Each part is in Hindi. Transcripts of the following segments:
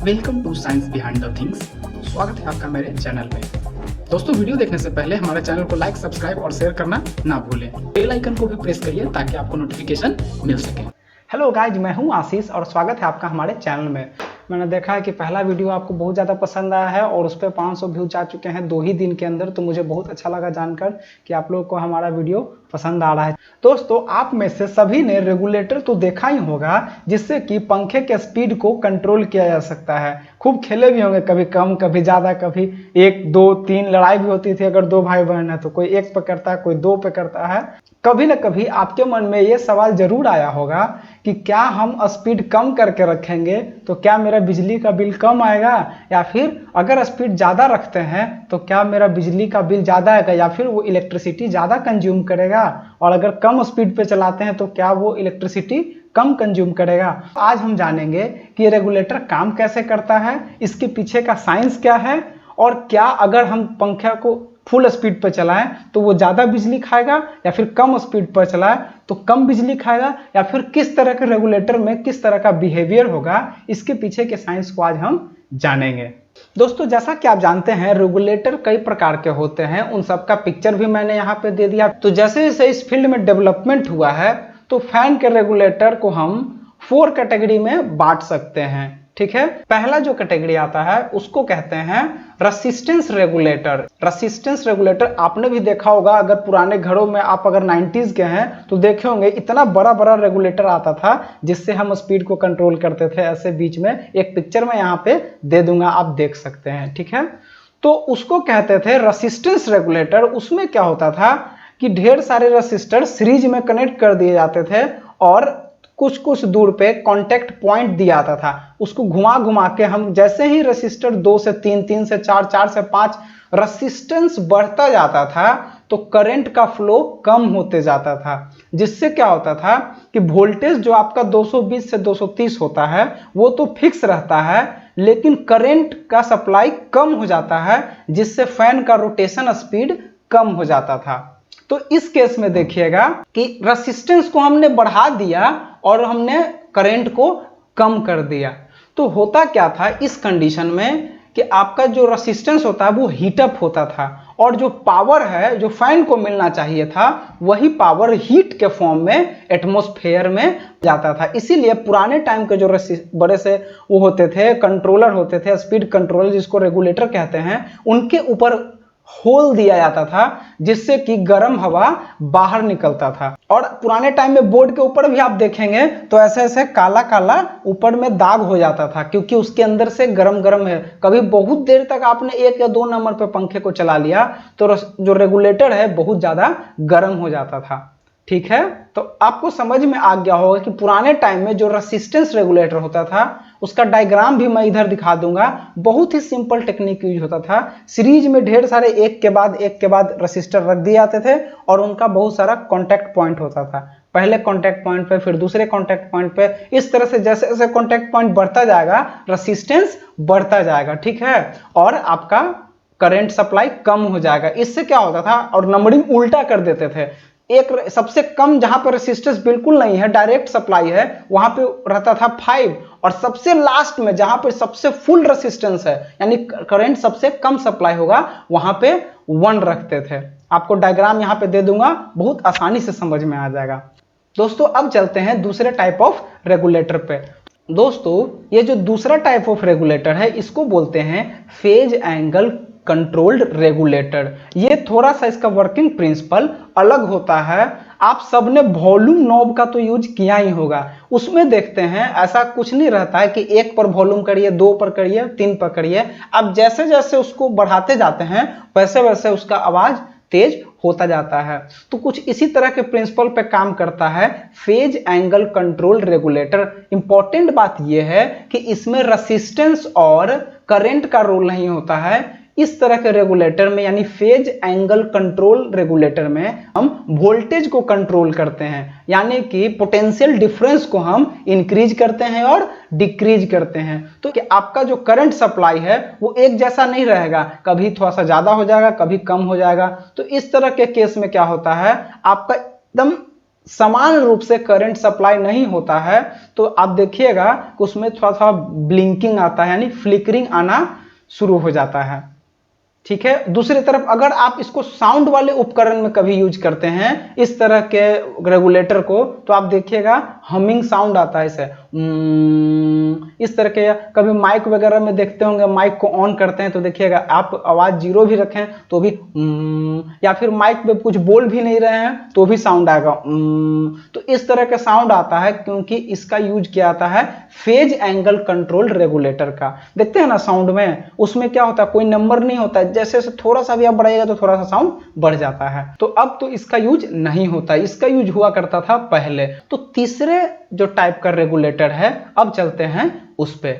Welcome to science behind the things. स्वागत है आपका मेरे चैनल में। दोस्तों, वीडियो देखने से पहले हमारे चैनल को लाइक, सब्सक्राइब और शेयर करना ना भूलें। बेल आइकन को भी प्रेस करिए ताकि आपको नोटिफिकेशन मिल सके। हेलो गाइज, मैं हूं आशीष और स्वागत है आपका हमारे चैनल में। मैंने देखा है कि पहला वीडियो आपको बहुत ज़्यादा पसंद आया है और उस पर 500 व्यूज जा चुके हैं 2 ही दिन के अंदर। तो मुझे बहुत अच्छा लगा जानकर कि आप लोगों को हमारा वीडियो पसंद आ रहा है। दोस्तों, आप में से सभी ने रेगुलेटर तो देखा ही होगा जिससे कि पंखे के स्पीड को कंट्रोल किया जा सकता है। खूब खेले भी होंगे, कभी कम कभी ज़्यादा, कभी 1 2 3 लड़ाई भी होती थी। अगर 2 भाई बहन है तो कोई 1 पे करता है, कोई 2 पे करता है। कभी ना कभी आपके मन में ये सवाल जरूर आया होगा कि क्या हम स्पीड कम करके रखेंगे तो क्या मेरा बिजली का बिल कम आएगा, या फिर अगर स्पीड ज़्यादा रखते हैं तो क्या मेरा बिजली का बिल ज़्यादा आएगा, या फिर वो इलेक्ट्रिसिटी ज़्यादा कंज्यूम करेगा, और अगर कम स्पीड पे चलाते हैं तो क्या वो इलेक्ट्रिसिटी कम कंज्यूम करेगा। आज हम जानेंगे कि ये रेगुलेटर काम कैसे करता है, इसके पीछे का साइंस क्या है, और क्या अगर हम पंखे को फुल स्पीड पर चलाएं तो वो ज़्यादा बिजली खाएगा, या फिर कम स्पीड पर चलाएं तो कम बिजली खाएगा, या फिर किस तरह के रेगुलेटर में किस तरह का बिहेवियर होगा। इसके पीछे के साइंस को आज हम जानेंगे। दोस्तों, जैसा कि आप जानते हैं रेगुलेटर कई प्रकार के होते हैं, उन सब का पिक्चर भी मैंने यहाँ पे दे दिया। तो जैसे जैसे इस फील्ड में डेवलपमेंट हुआ है तो फैन के रेगुलेटर को हम 4 कैटेगरी में बांट सकते हैं। ठीक है, पहला जो कैटेगरी आता है उसको कहते हैं रेसिस्टेंस रेगुलेटर। रेसिस्टेंस रेगुलेटर आपने भी देखा होगा, अगर पुराने घरों में आप अगर 90s के हैं तो देखे होंगे इतना बड़ा बड़ा रेगुलेटर आता था जिससे हम स्पीड को कंट्रोल करते थे। ऐसे बीच में एक पिक्चर में यहाँ पे दे दूंगा, आप देख सकते हैं। ठीक है, तो उसको कहते थे रेसिस्टेंस रेगुलेटर। उसमें क्या होता था कि ढेर सारे रेसिस्टर सीरीज में कनेक्ट कर दिए जाते थे और कुछ कुछ दूर पे कांटेक्ट पॉइंट दिया आता था। उसको घुमा घुमा के हम जैसे ही रेसिस्टर 2 से 3, 3 से 4, 4 से 5 रेसिस्टेंस बढ़ता जाता था तो करंट का फ्लो कम होते जाता था। जिससे क्या होता था कि वोल्टेज जो आपका 220 से 230 होता है वो तो फिक्स रहता है, लेकिन करंट का सप्लाई कम हो जाता है, जिससे फैन का रोटेशन स्पीड कम हो जाता था। तो इस केस में देखिएगा कि रेसिस्टेंस को हमने बढ़ा दिया और हमने करंट को कम कर दिया। तो होता क्या था इस कंडीशन में कि आपका जो रेसिस्टेंस होता है वो हीटअप होता था, और जो पावर है जो फैन को मिलना चाहिए था वही पावर हीट के फॉर्म में एटमॉस्फेयर में जाता था। इसीलिए पुराने टाइम के जो बड़े से वो होते थे, कंट्रोलर होते थे, स्पीड कंट्रोलर जिसको रेगुलेटर कहते हैं, उनके ऊपर होल दिया जाता था जिससे कि गर्म हवा बाहर निकलता था। और पुराने टाइम में बोर्ड के ऊपर भी आप देखेंगे तो ऐसे ऐसे काला काला ऊपर में दाग हो जाता था, क्योंकि उसके अंदर से गर्म गर्म है। कभी बहुत देर तक आपने 1 या 2 नंबर पे पंखे को चला लिया तो जो रेगुलेटर है बहुत ज्यादा गर्म हो जाता था। ठीक है, तो आपको समझ में आ गया होगा कि पुराने टाइम में जो रेसिस्टेंस रेगुलेटर होता था उसका डायग्राम भी मैं इधर दिखा दूंगा। बहुत ही सिंपल टेक्निक यूज होता था। सीरीज में ढेर सारे एक के बाद रेसिस्टर रख दिए जाते थे और उनका बहुत सारा कॉन्टैक्ट पॉइंट होता था। पहले कॉन्टैक्ट पॉइंट पे, फिर दूसरे कॉन्टैक्ट पॉइंट पे, इस तरह से जैसे जैसे कॉन्टैक्ट पॉइंट बढ़ता जाएगा रेसिस्टेंस बढ़ता जाएगा। ठीक है, और आपका करंट सप्लाई कम हो जाएगा। इससे क्या होता था, और नंबरिंग उल्टा कर देते थे। एक सबसे कम जहां पर रेसिस्टेंस बिल्कुल नहीं है, डायरेक्ट सप्लाई है, वहां पे रहता था 5, और सबसे लास्ट में जहां पे सबसे फुल रेसिस्टेंस है यानी करंट सबसे कम सप्लाई होगा वहां पे 1 रखते थे। आपको डायग्राम यहां पे दे दूंगा, बहुत आसानी से समझ में आ जाएगा। दोस्तों, अब चलते हैं दूसरे टाइप ऑफ रेगुलेटर पे। दोस्तों, ये जो दूसरा टाइप ऑफ रेगुलेटर है इसको बोलते हैं फेज एंगल कंट्रोल्ड रेगुलेटर। ये थोड़ा सा इसका वर्किंग प्रिंसिपल अलग होता है। आप सबने वॉल्यूम नॉब का तो यूज किया ही होगा। उसमें देखते हैं ऐसा कुछ नहीं रहता है कि 1 पर वॉल्यूम करिए, 2 पर करिए, 3 पर करिए। आप जैसे जैसे उसको बढ़ाते जाते हैं वैसे वैसे उसका आवाज तेज होता जाता है। तो कुछ इसी तरह के प्रिंसिपल पे काम करता है phase angle control regulator. Important बात यह है कि इसमें रेसिस्टेंस और करंट का रोल नहीं होता है। इस तरह के रेगुलेटर में यानी फेज एंगल कंट्रोल रेगुलेटर में हम वोल्टेज को कंट्रोल करते हैं, यानी कि पोटेंशियल डिफरेंस को हम इंक्रीज करते हैं और डिक्रीज करते हैं। तो कि आपका जो करंट सप्लाई है वो एक जैसा नहीं रहेगा, कभी थोड़ा सा ज्यादा हो जाएगा, कभी कम हो जाएगा। तो इस तरह के केस में क्या होता है, आपका एकदम समान रूप से करंट सप्लाई नहीं होता है तो आप देखिएगा कि उसमें थोड़ा थोड़ा ब्लिंकिंग आता है, यानी फ्लिकरिंग आना शुरू हो जाता है। ठीक है, दूसरी तरफ अगर आप इसको साउंड वाले उपकरण में कभी यूज करते हैं इस तरह के रेगुलेटर को, तो आप देखिएगा हमिंग साउंड आता है इसे इस तरह के। कभी माइक वगैरह में देखते होंगे, माइक को ऑन करते हैं तो देखिएगा आप आवाज जीरो भी रखें तो भी या फिर माइक में कुछ बोल भी नहीं रहे हैं तो भी साउंड आएगा तो इस तरह का साउंड आता है, क्योंकि इसका यूज किया जाता है फेज एंगल कंट्रोल रेगुलेटर का। देखते हैं ना साउंड में, उसमें क्या होता है, कोई नंबर नहीं होता है, जैसे जैसे थोड़ा सा भी आप बढ़ाइएगा तो थोड़ा सा साउंड बढ़ जाता है। तो अब तो इसका यूज नहीं होता, इसका यूज हुआ करता था पहले। तो तीसरे जो टाइप का रेगुलेटर है, अब चलते हैं उस पे।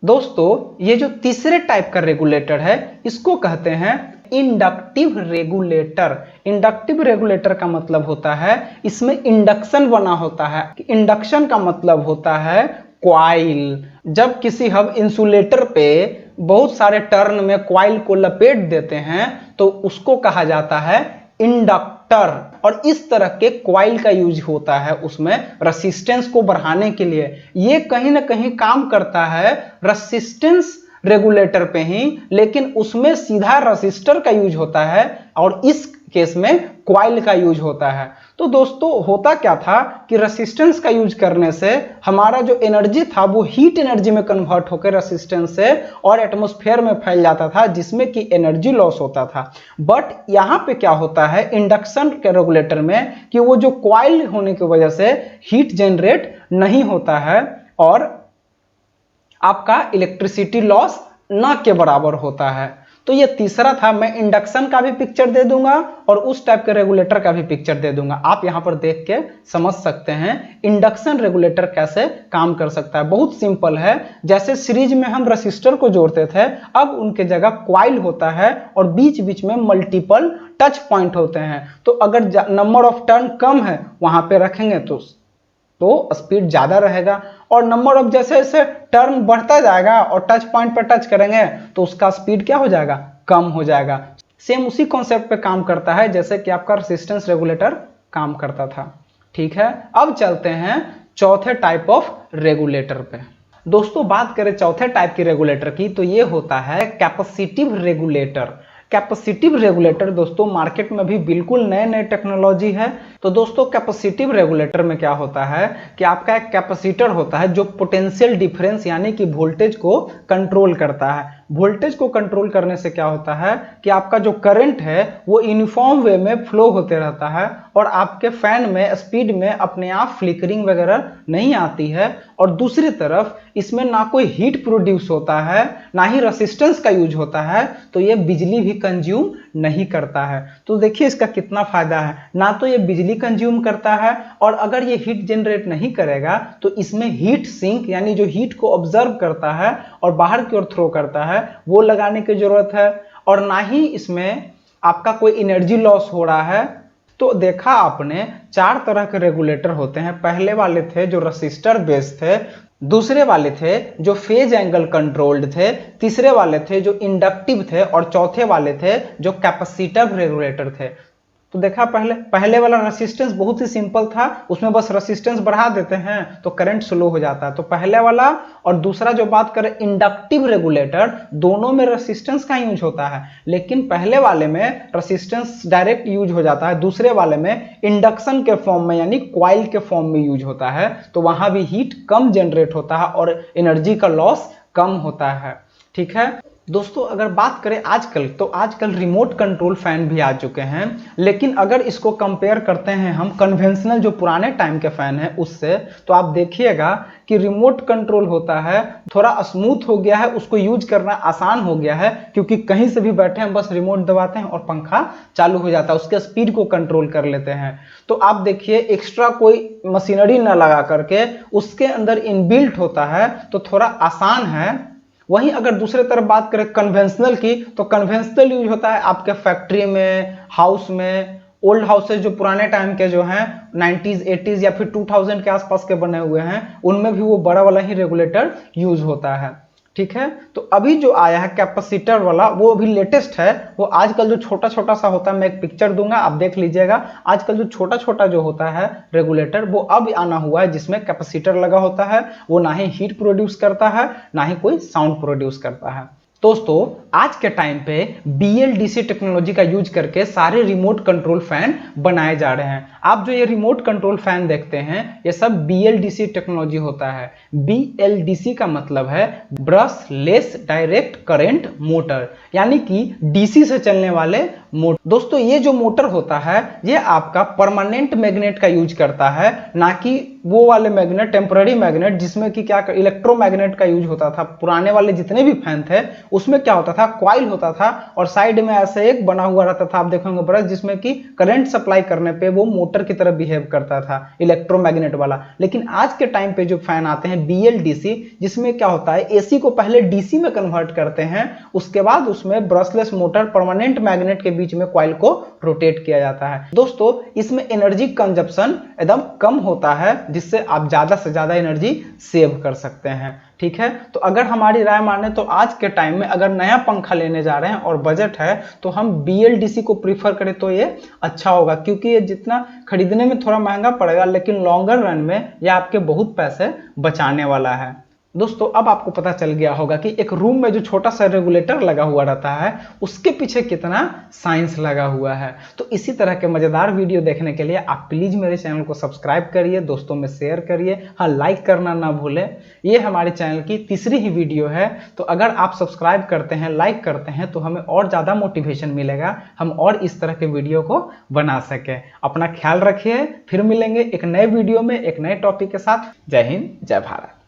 दोस्तों ये जो तीसरे टाइप का रेगुलेटर है इसको कहते हैं इंडक्टिव रेगुलेटर। इंडक्टिव रेगुलेटर का मतलब होता है इसमें इंडक्शन बना होता है। इंडक्शन का मतलब होता है कॉइल। जब किसी हम इंसुलेटर पे बहुत सारे टर्न में कॉइल को लपेट देते हैं तो उसको कहा जाता है इंडक्टर। और इस तरह के कॉइल का यूज होता है उसमें रेसिस्टेंस को बढ़ाने के लिए। ये कहीं ना कहीं काम करता है रेसिस्टेंस रेगुलेटर पे ही, लेकिन उसमें सीधा रजिस्टर का यूज होता है और इस केस में कॉइल का यूज होता है। तो दोस्तों होता क्या था कि रेसिस्टेंस का यूज करने से हमारा जो एनर्जी था वो हीट एनर्जी में कन्वर्ट होकर रेसिस्टेंस से और एटमॉस्फेयर में फैल जाता था, जिसमें कि एनर्जी लॉस होता था। बट यहाँ पे क्या होता है इंडक्शन के रेगुलेटर में कि वो जो कॉइल होने की वजह से हीट जनरेट नहीं होता है और आपका इलेक्ट्रिसिटी लॉस न के बराबर होता है। तो ये तीसरा था। मैं इंडक्शन का भी पिक्चर दे दूंगा और उस टाइप के रेगुलेटर का भी पिक्चर दे दूंगा, आप यहां पर देख के समझ सकते हैं इंडक्शन रेगुलेटर कैसे काम कर सकता है। बहुत सिंपल है, जैसे सीरीज में हम रेसिस्टर को जोड़ते थे, अब उनके जगह कॉइल होता है और बीच बीच में मल्टीपल टच पॉइंट होते हैं। तो अगर नंबर ऑफ टर्न कम है वहां पे रखेंगे तो स्पीड ज्यादा रहेगा, और नंबर ऑफ जैसे जैसे टर्न बढ़ता जाएगा और टच पॉइंट पर टच करेंगे तो उसका स्पीड क्या हो जाएगा, कम हो जाएगा। सेम उसी कॉन्सेप्ट पे काम करता है जैसे कि आपका रेसिस्टेंस रेगुलेटर काम करता था। ठीक है, अब चलते हैं चौथे टाइप ऑफ रेगुलेटर पे। दोस्तों बात करें चौथे टाइप की रेगुलेटर की तो ये होता है कैपेसिटिव रेगुलेटर। कैपेसिटिव रेगुलेटर दोस्तों मार्केट में भी बिल्कुल नए नए टेक्नोलॉजी है। तो दोस्तों कैपेसिटिव रेगुलेटर में क्या होता है कि आपका एक कैपेसिटर होता है जो पोटेंशियल डिफरेंस यानी कि वोल्टेज को कंट्रोल करता है। वोल्टेज को कंट्रोल करने से क्या होता है कि आपका जो करंट है वो यूनिफॉर्म वे में फ्लो होते रहता है और आपके फैन में स्पीड में अपने आप फ्लिकरिंग वगैरह नहीं आती है। और दूसरी तरफ इसमें ना कोई हीट प्रोड्यूस होता है ना ही रेसिस्टेंस का यूज होता है, तो ये बिजली भी कंज्यूम नहीं करता है। तो देखिए इसका कितना फायदा है, ना तो ये बिजली कंज्यूम करता है और अगर ये हीट जनरेट नहीं करेगा तो इसमें हीट सिंक यानी जो हीट को ऑब्जर्व करता है और बाहर की ओर थ्रो करता है वो लगाने की जरूरत है, और ना ही इसमें आपका कोई एनर्जी लॉस हो रहा है। तो देखा आपने 4 तरह के रेगुलेटर होते हैं। पहले वाले थे जो रेसिस्टर बेस्ड थे, दूसरे वाले थे जो फेज एंगल कंट्रोल्ड थे, तीसरे वाले थे जो इंडक्टिव थे और चौथे वाले थे जो कैपेसिटिव रेगुलेटर थे। तो देखा पहले वाला रेसिस्टेंस बहुत ही सिंपल था, उसमें बस रेसिस्टेंस बढ़ा देते हैं तो करंट स्लो हो जाता है। तो पहले वाला और दूसरा जो बात करें इंडक्टिव रेगुलेटर, दोनों में रेसिस्टेंस का यूज होता है, लेकिन पहले वाले में रेसिस्टेंस डायरेक्ट यूज हो जाता है, दूसरे वाले में इंडक्शन के फॉर्म में यानी कॉइल के फॉर्म में यूज होता है। तो वहां भी हीट कम जनरेट होता है और एनर्जी का लॉस कम होता है। ठीक है दोस्तों, अगर बात करें आजकल तो आजकल रिमोट कंट्रोल फैन भी आ चुके हैं, लेकिन अगर इसको कंपेयर करते हैं हम कन्वेंशनल जो पुराने टाइम के फैन है उससे, तो आप देखिएगा कि रिमोट कंट्रोल होता है, थोड़ा स्मूथ हो गया है, उसको यूज करना आसान हो गया है, क्योंकि कहीं से भी बैठे हैं बस रिमोट दबाते हैं और पंखा चालू हो जाता है, उसके स्पीड को कंट्रोल कर लेते हैं। तो आप देखिए एक्स्ट्रा कोई मशीनरी ना लगा करके उसके अंदर इनबिल्ट होता है, तो थोड़ा आसान है। वहीं अगर दूसरे तरफ बात करें कन्वेंशनल की, तो कन्वेंशनल यूज होता है आपके फैक्ट्री में, हाउस में, ओल्ड हाउसेज जो पुराने टाइम के जो हैं 90s 80s या फिर 2000 के आसपास के बने हुए हैं, उनमें भी वो बड़ा वाला ही रेगुलेटर यूज होता है। ठीक है। तो अभी जो आया है कैपेसिटर वाला वो अभी लेटेस्ट है। वो आजकल जो छोटा छोटा सा होता है, मैं एक पिक्चर दूंगा आप देख लीजिएगा। आजकल जो छोटा छोटा जो होता है रेगुलेटर वो अब आना हुआ है, जिसमें कैपेसिटर लगा होता है। वो ना ही हीट प्रोड्यूस करता है ना ही कोई साउंड प्रोड्यूस करता है। दोस्तों आज के टाइम पे BLDC टेक्नोलॉजी का यूज करके सारे रिमोट कंट्रोल फैन बनाए जा रहे हैं। आप जो ये रिमोट कंट्रोल फैन देखते हैं ये सब BLDC टेक्नोलॉजी होता है। BLDC का मतलब है brush less direct current motor, यानी कि DC से चलने वाले मोटर। दोस्तों ये जो मोटर होता है ये आपका परमानेंट मैग्नेट का यूज करता है, ना कि वो वाले मैग्नेट टेम्पररी मैग्नेट जिसमें कि क्या इलेक्ट्रोमैग्नेट का यूज होता था। पुराने वाले जितने भी फैन थे उसमें क्या होता था, कॉइल होता था और साइड में ऐसे एक बना हुआ रहता था, आप देखोगे ब्रश, जिसमें कि करंट सप्लाई करने पे वो मोटर की तरह बिहेव करता था, इलेक्ट्रोमैग्नेट वाला। लेकिन आज के टाइम पे जो फैन आते हैं BLDC, जिसमें क्या होता है AC को पहले DC में कन्वर्ट करते हैं, उसके बाद उसमें ब्रशलेस मोटर परमानेंट मैग्नेट के बीच में कॉइल को रोटेट किया जाता है। दोस्तों इसमें एनर्जी कंजप्शन एकदम कम होता है, जिससे आप ज्यादा से ज्यादा एनर्जी सेव कर सकते हैं। ठीक है, तो अगर हमारी राय माने तो आज के टाइम में अगर नया पंखा लेने जा रहे हैं और बजट है तो हम BLDC को प्रीफर करें तो ये अच्छा होगा, क्योंकि ये जितना खरीदने में थोड़ा महंगा पड़ेगा लेकिन लॉन्गर रन में ये आपके बहुत पैसे बचाने वाला है। दोस्तों अब आपको पता चल गया होगा कि एक रूम में जो छोटा सा रेगुलेटर लगा हुआ रहता है उसके पीछे कितना साइंस लगा हुआ है। तो इसी तरह के मजेदार वीडियो देखने के लिए आप प्लीज मेरे चैनल को सब्सक्राइब करिए, दोस्तों में शेयर करिए, हाँ लाइक करना ना भूलें। ये हमारे चैनल की तीसरी ही वीडियो है, तो अगर आप सब्सक्राइब करते हैं, लाइक करते हैं तो हमें और ज़्यादा मोटिवेशन मिलेगा, हम और इस तरह के वीडियो को बना सकें। अपना ख्याल रखिए, फिर मिलेंगे एक नए वीडियो में एक नए टॉपिक के साथ। जय हिंद, जय भारत।